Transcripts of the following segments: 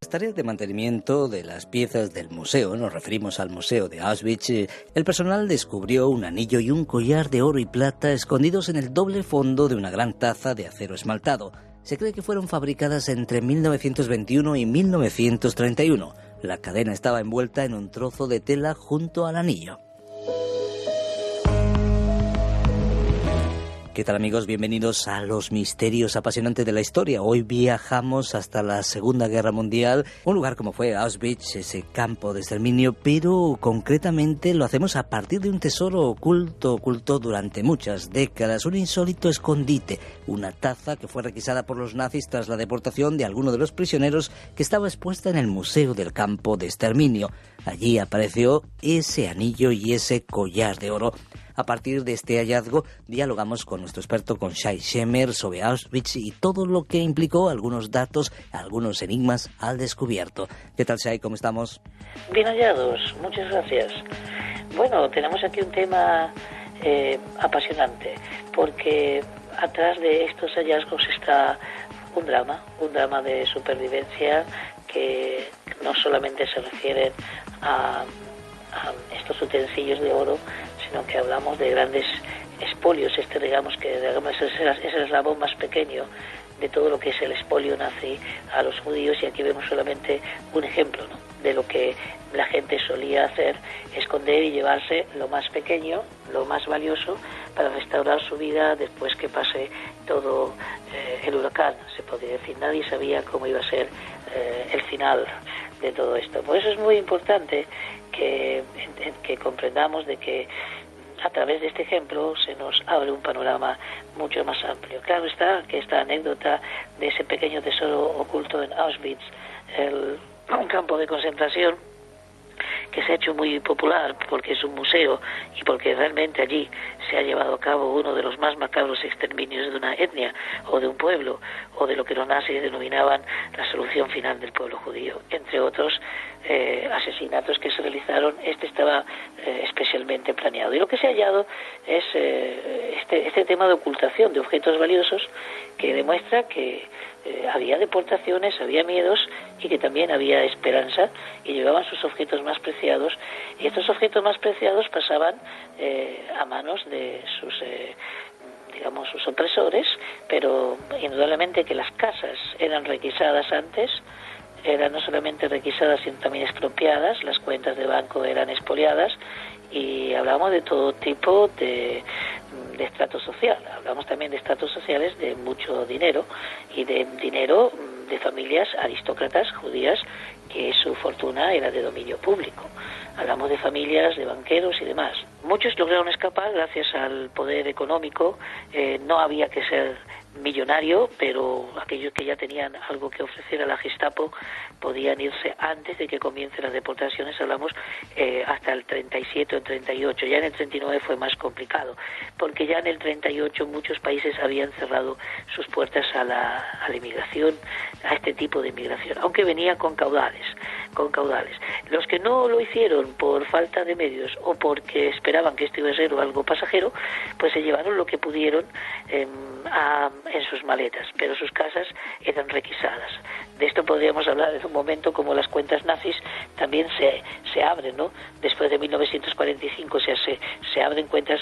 Las tareas de mantenimiento de las piezas del museo, nos referimos al Museo de Auschwitz, el personal descubrió un anillo y un collar de oro y plata escondidos en el doble fondo de una gran taza de acero esmaltado. Se cree que fueron fabricadas entre 1921 y 1931. La cadena estaba envuelta en un trozo de tela junto al anillo. ¿Qué tal, amigos? Bienvenidos a los misterios apasionantes de la historia. Hoy viajamos hasta la Segunda Guerra Mundial, un lugar como fue Auschwitz, ese campo de exterminio, pero concretamente lo hacemos a partir de un tesoro oculto durante muchas décadas, un insólito escondite, una taza que fue requisada por los nazis tras la deportación de alguno de los prisioneros que estaba expuesta en el Museo del Campo de Exterminio. Allí apareció ese anillo y ese collar de oro. A partir de este hallazgo, dialogamos con nuestro experto, con Shai Shemer, sobre Auschwitz y todo lo que implicó, algunos datos, algunos enigmas al descubierto. ¿Qué tal, Shai? ¿Cómo estamos? Bien hallados, muchas gracias. Bueno, tenemos aquí un tema apasionante, porque atrás de estos hallazgos está un drama de supervivencia que no solamente se refieren a estos utensilios de oro, sino que hablamos de grandes expolios. Digamos es el eslabón más pequeño de todo lo que es el expolio nazi a los judíos, y aquí vemos solamente un ejemplo, ¿no?, de lo que la gente solía hacer: esconder y llevarse lo más pequeño, lo más valioso, para restaurar su vida después que pase todo el huracán, se podría decir. Nadie sabía cómo iba a ser el final de todo esto. Por eso es muy importante que comprendamos de que a través de este ejemplo se nos abre un panorama mucho más amplio. Claro está que esta anécdota de ese pequeño tesoro oculto en Auschwitz, un campo de concentración que se ha hecho muy popular porque es un museo y porque realmente allí se ha llevado a cabo uno de los más macabros exterminios de una etnia o de un pueblo, o de lo que los nazis denominaban la solución final del pueblo judío, entre otros asesinatos que se realizaron. Este estaba especialmente planeado, y lo que se ha hallado es este tema de ocultación de objetos valiosos, que demuestra que había deportaciones, había miedos, y que también había esperanza, y llevaban sus objetos más preciados, y estos objetos más preciados pasaban a manos de sus opresores, pero indudablemente que las casas eran requisadas antes, eran no solamente requisadas sino también expropiadas, las cuentas de banco eran expoliadas, y hablamos de todo tipo de estrato social. Hablamos también de estratos sociales de mucho dinero, y de dinero de familias aristócratas judías que su fortuna era de dominio público. Hablamos de familias de banqueros y demás. Muchos lograron escapar gracias al poder económico. No había que ser millonario, pero aquellos que ya tenían algo que ofrecer a la Gestapo podían irse antes de que comiencen las deportaciones. Hablamos hasta el 37 o 38. Ya en el 39 fue más complicado, porque ya en el 38 muchos países habían cerrado sus puertas a la inmigración, a este tipo de inmigración, aunque venía con caudales. Los que no lo hicieron por falta de medios o porque esperaban que esto iba a ser algo pasajero, pues se llevaron lo que pudieron en sus maletas, pero sus casas eran requisadas. De esto podríamos hablar en un momento, como las cuentas nazis también se abren, ¿no? Después de 1945 se abren cuentas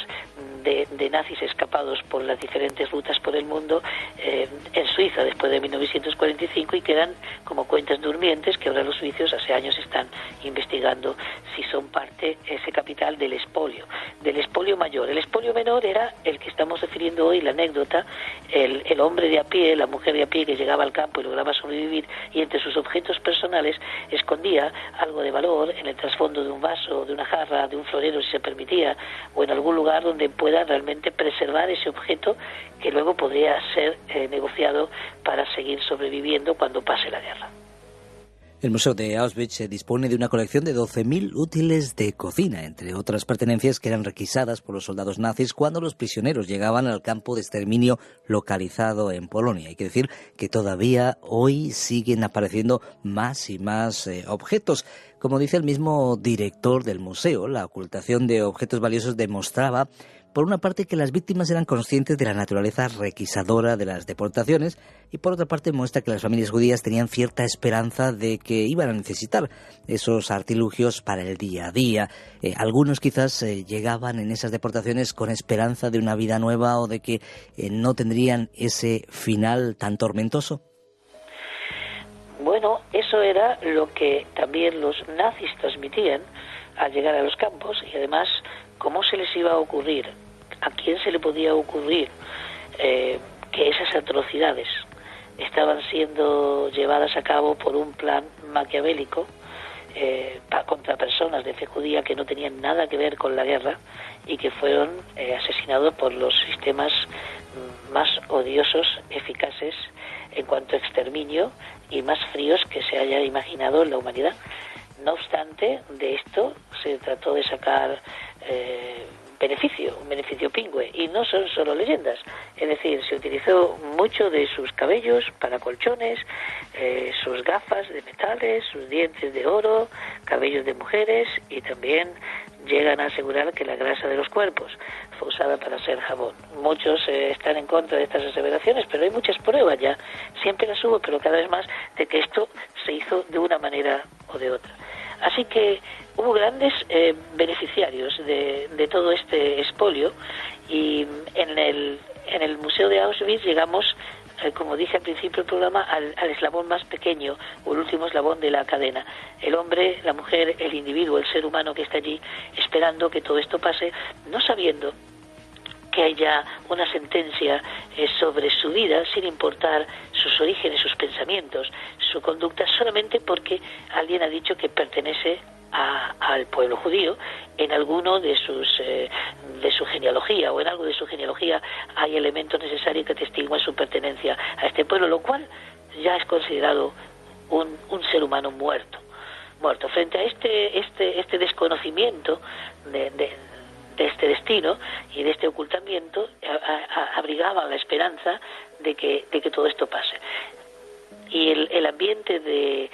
de nazis escapados por las diferentes rutas por el mundo en Suiza después de 1945, y quedan como cuentas durmientes que ahora los suizos hace años están investigando si son parte, ese capital, del expolio mayor. El expolio menor era el que estamos refiriendo hoy, la anécdota, el hombre de a pie, la mujer de a pie que llegaba al campo y lograba sobrevivir, y entre sus objetos personales escondía algo de valor en el trasfondo de un vaso, de una jarra, de un florero si se permitía, o en algún lugar donde pueda realmente preservar ese objeto que luego podría ser negociado para seguir sobreviviendo cuando pase la guerra. El Museo de Auschwitz dispone de una colección de 12.000 útiles de cocina, entre otras pertenencias que eran requisadas por los soldados nazis cuando los prisioneros llegaban al campo de exterminio localizado en Polonia. Hay que decir que todavía hoy siguen apareciendo más y más objetos. Como dice el mismo director del museo, la ocultación de objetos valiosos demostraba, por una parte, que las víctimas eran conscientes de la naturaleza requisadora de las deportaciones y, por otra parte, muestra que las familias judías tenían cierta esperanza de que iban a necesitar esos artilugios para el día a día. Algunos quizás llegaban en esas deportaciones con esperanza de una vida nueva o de que no tendrían ese final tan tormentoso. Bueno, eso era lo que también los nazis transmitían al llegar a los campos, y además, ¿cómo se les iba a ocurrir? ¿A quién se le podía ocurrir que esas atrocidades estaban siendo llevadas a cabo por un plan maquiavélico contra personas de fe judía que no tenían nada que ver con la guerra y que fueron asesinados por los sistemas más odiosos, eficaces en cuanto a exterminio y más fríos que se haya imaginado en la humanidad? No obstante, de esto se trató de sacar un beneficio pingüe, y no son solo leyendas. Es decir, se utilizó mucho de sus cabellos para colchones, sus gafas de metales, sus dientes de oro, cabellos de mujeres, y también llegan a asegurar que la grasa de los cuerpos fue usada para hacer jabón. Muchos están en contra de estas aseveraciones, pero hay muchas pruebas ya, siempre las hubo, pero cada vez más, de que esto se hizo de una manera o de otra. Así que hubo grandes beneficiarios de todo este expolio, y en el Museo de Auschwitz llegamos, como dije al principio del programa, al eslabón más pequeño, o el último eslabón de la cadena. El hombre, la mujer, el individuo, el ser humano que está allí esperando que todo esto pase, no sabiendo que haya una sentencia sobre su vida, sin importar sus orígenes, sus pensamientos, su conducta, solamente porque alguien ha dicho que pertenece al pueblo judío en alguno de su genealogía, o en algo de su genealogía hay elementos necesarios que atestiguan su pertenencia a este pueblo, lo cual ya es considerado un ser humano muerto. Frente a este desconocimiento de este destino y de este ocultamiento, abrigaban la esperanza de que todo esto pase. Y el ambiente de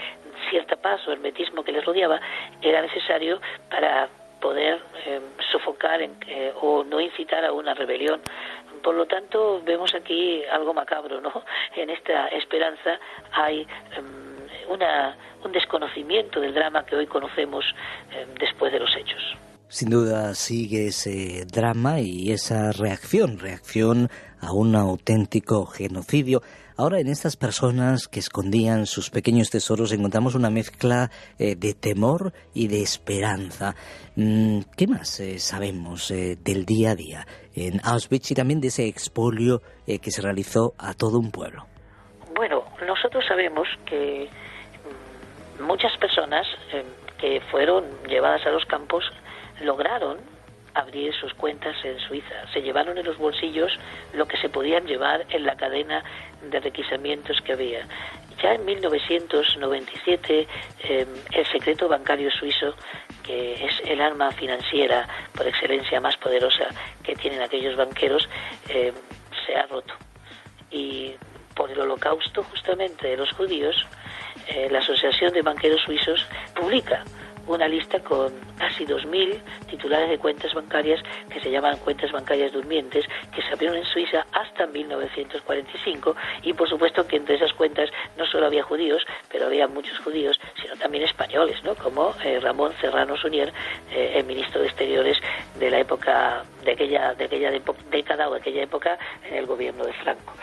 cierta paz o hermetismo que les rodeaba era necesario para poder sofocar o no incitar a una rebelión. Por lo tanto, vemos aquí algo macabro, ¿no? En esta esperanza hay un desconocimiento del drama que hoy conocemos después de los hechos. Sin duda sigue ese drama y esa reacción a un auténtico genocidio. Ahora, en estas personas que escondían sus pequeños tesoros encontramos una mezcla de temor y de esperanza. ¿Qué más sabemos del día a día en Auschwitz y también de ese expolio que se realizó a todo un pueblo? Bueno, nosotros sabemos que muchas personas que fueron llevadas a los campos lograron abrir sus cuentas en Suiza. Se llevaron en los bolsillos lo que se podían llevar en la cadena de requisamientos que había. Ya en 1997, el secreto bancario suizo, que es el arma financiera por excelencia más poderosa que tienen aquellos banqueros, se ha roto. Y por el holocausto justamente de los judíos, la Asociación de Banqueros Suizos publica una lista con casi 2.000 titulares de cuentas bancarias que se llaman cuentas bancarias durmientes, que se abrieron en Suiza hasta 1945, y por supuesto que entre esas cuentas no solo había judíos, pero había muchos judíos, sino también españoles, ¿no? Como Ramón Serrano Suñer, el ministro de Exteriores de la época, de aquella década o de aquella época en el gobierno de Franco.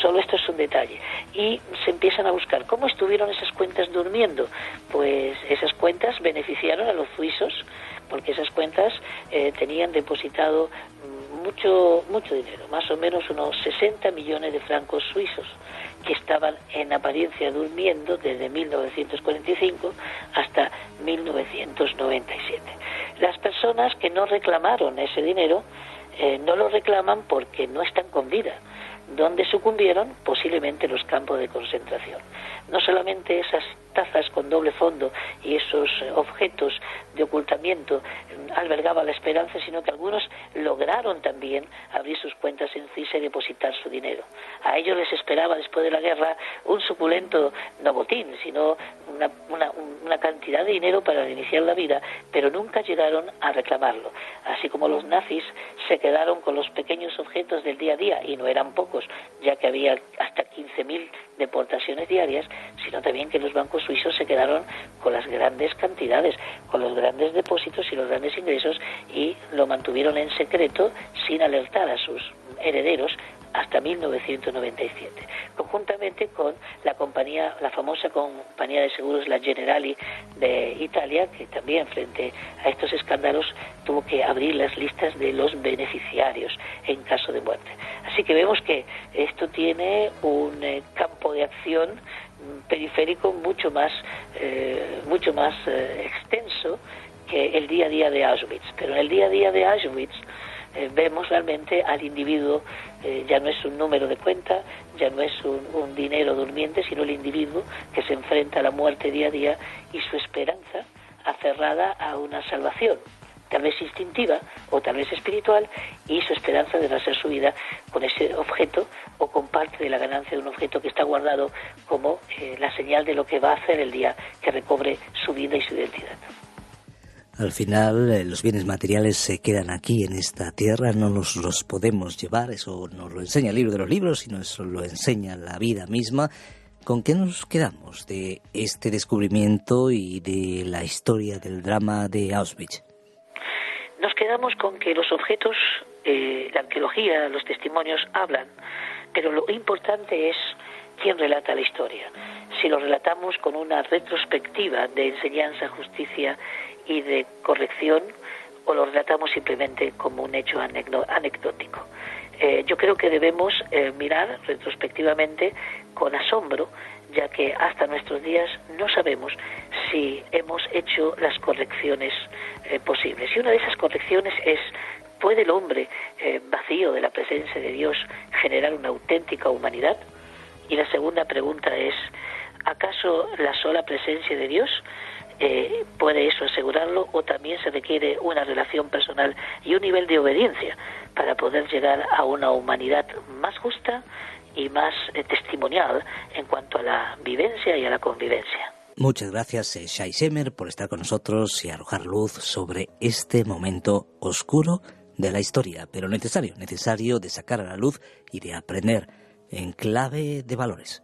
Solo esto es un detalle. Y se empiezan a buscar cómo estuvieron esas cuentas durmiendo. Pues esas cuentas beneficiaron a los suizos, porque esas cuentas tenían depositado mucho dinero, más o menos unos 60 millones de francos suizos, que estaban en apariencia durmiendo desde 1945 hasta 1997. Las personas que no reclamaron ese dinero no lo reclaman porque no están con vida. Donde sucumbieron, posiblemente los campos de concentración. No solamente esas tazas con doble fondo y esos objetos de ocultamiento albergaban la esperanza, sino que algunos lograron también abrir sus cuentas en Suiza y depositar su dinero. A ellos les esperaba después de la guerra un suculento no botín, sino una cantidad de dinero para iniciar la vida, pero nunca llegaron a reclamarlo. Así como los nazis se quedaron con los pequeños objetos del día a día, y no eran pocos, ya que había hasta 15.000 deportaciones diarias, sino también que los bancos suizos se quedaron con las grandes cantidades, con los grandes depósitos y los grandes ingresos, y lo mantuvieron en secreto sin alertar a sus herederos hasta 1997, conjuntamente con la famosa compañía de seguros, la Generali de Italia, que también frente a estos escándalos tuvo que abrir las listas de los beneficiarios en caso de muerte. Así que vemos que esto tiene un campo de acción periférico mucho más extenso que el día a día de Auschwitz. Pero en el día a día de Auschwitz vemos realmente al individuo, ya no es un número de cuenta, ya no es un dinero durmiente, sino el individuo que se enfrenta a la muerte día a día y su esperanza aferrada a una salvación, tal vez instintiva o tal vez espiritual, y su esperanza de rehacer su vida con ese objeto o con parte de la ganancia de un objeto que está guardado como la señal de lo que va a hacer el día que recobre su vida y su identidad. Al final, los bienes materiales se quedan aquí en esta tierra, no nos los podemos llevar, eso nos lo enseña el libro de los libros, sino eso lo enseña la vida misma. ¿Con qué nos quedamos de este descubrimiento y de la historia del drama de Auschwitz? Nos quedamos con que los objetos, la arqueología, los testimonios hablan, pero lo importante es quién relata la historia. Si lo relatamos con una retrospectiva de enseñanza, justicia y de corrección, o lo relatamos simplemente como un hecho anecdótico. Yo creo que debemos mirar retrospectivamente con asombro, ya que hasta nuestros días no sabemos si hemos hecho las correcciones posibles. Y una de esas correcciones es: ¿puede el hombre vacío de la presencia de Dios generar una auténtica humanidad? Y la segunda pregunta es: ¿acaso la sola presencia de Dios puede eso asegurarlo, o también se requiere una relación personal y un nivel de obediencia para poder llegar a una humanidad más justa y más testimonial en cuanto a la vivencia y a la convivencia? Muchas gracias, Shai Shemer, por estar con nosotros y arrojar luz sobre este momento oscuro de la historia, pero necesario de sacar a la luz y de aprender en clave de valores.